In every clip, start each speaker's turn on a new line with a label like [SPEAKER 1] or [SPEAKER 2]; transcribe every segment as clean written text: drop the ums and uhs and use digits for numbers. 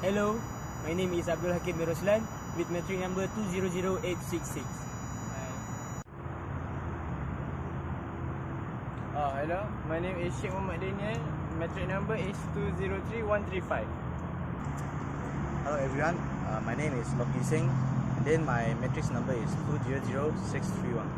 [SPEAKER 1] Hello, my name is Abdul Hakim Miroslan with metric number 200866.
[SPEAKER 2] Hello, my name is Sheikh Muhammad Daniel. Metric number is 203135.
[SPEAKER 3] Hello everyone, my name is Loki Singh, and then my matrix number is 200631.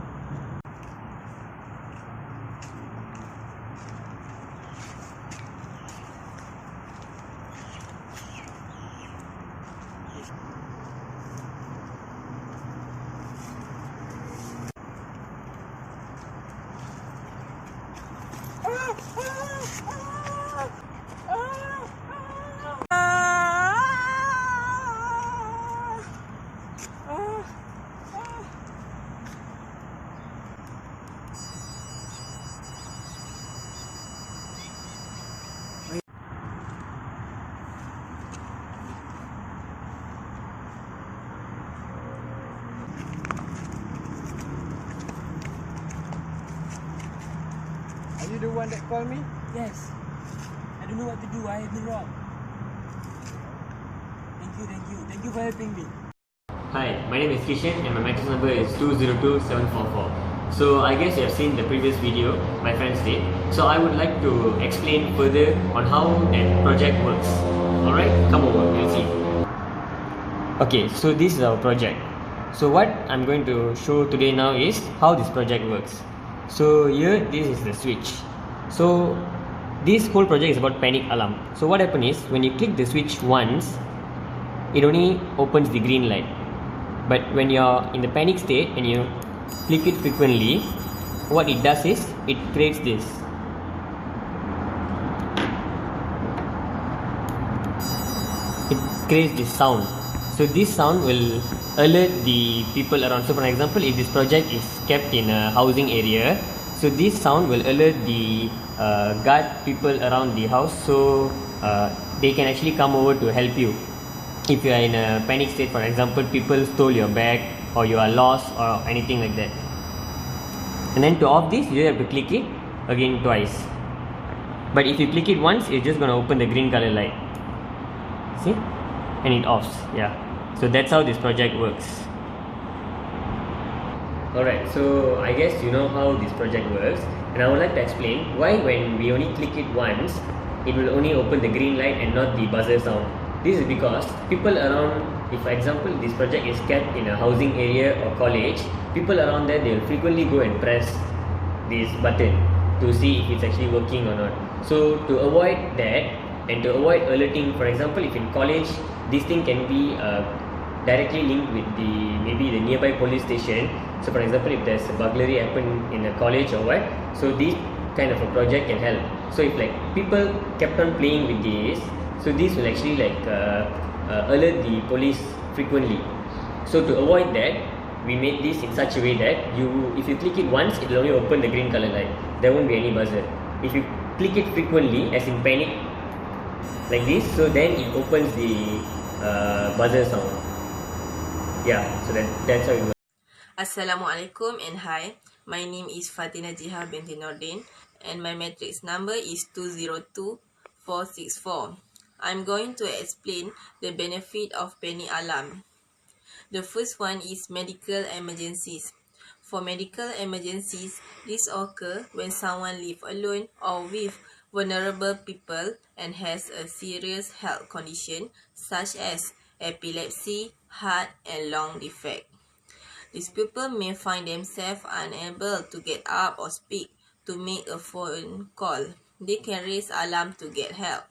[SPEAKER 2] Are you the one that called me?
[SPEAKER 1] Yes, I don't know what to do. I have been wrong. Thank you for helping me.
[SPEAKER 4] Hi, my name is Kishan and my matrix number is 202744. So I guess you have seen the previous video my friends did. So I would like to explain further on how that project works. Alright, come over, we'll see. Okay, so this is our project. So what I'm going to show today now is how this project works. So here, this is the switch. So this whole project is about panic alarm. So what happens is, when you click the switch once, it only opens the green light. But when you're in the panic state and you click it frequently, what it does is, it creates this. It creates this sound. So this sound will alert the people around. So for example, if this project is kept in a housing area, so this sound will alert the guard people around the house, so they can actually come over to help you. If you are in a panic state, for example, people stole your bag or you are lost or anything like that. And then to off this, you have to click it again twice. But if you click it once, it's just going to open the green color light. See? And it offs. Yeah. So that's how this project works. Alright, so I guess you know how this project works, and I would like to explain why when we only click it once, it will only open the green light and not the buzzer sound. This is because people around, if for example this project is kept in a housing area or college, people around there, they will frequently go and press this button to see if it's actually working or not. So to avoid that and to avoid alerting, for example, if in college, this thing can be directly linked with maybe the nearby police station. So for example, if there's a burglary happen in a college or what, so this kind of a project can help. So if like people kept on playing with this, so this will actually like alert the police frequently. So to avoid that, we made this in such a way that if you click it once, it will only open the green color light. There won't be any buzzer. If you click it frequently, as in panic, like this, so then it opens the buzzer sound. Yeah, so that's how it works.
[SPEAKER 5] Assalamualaikum and hi. My name is Fatina Jiha binti Nordin and my matrix number is 202464. I'm going to explain the benefit of panic alarm. The first one is medical emergencies. For medical emergencies, this occur when someone lives alone or with vulnerable people and has a serious health condition such as epilepsy, heart and lung defect. These people may find themselves unable to get up or speak to make a phone call. They can raise alarm to get help.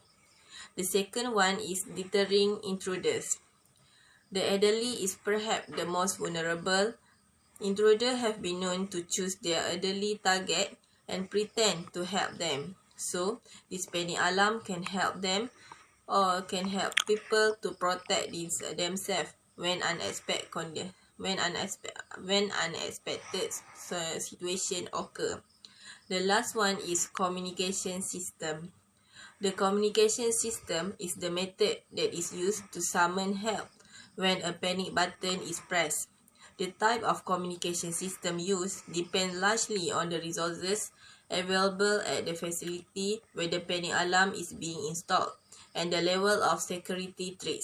[SPEAKER 5] The second one is deterring intruders. The elderly is perhaps the most vulnerable. Intruders have been known to choose their elderly target and pretend to help them. So, this panic alarm can help them or can help people to protect themselves when unexpected situation occur. The last one is communication system. The communication system is the method that is used to summon help when a panic button is pressed. The type of communication system used depends largely on the resources available at the facility where the panic alarm is being installed. and the level of security threats.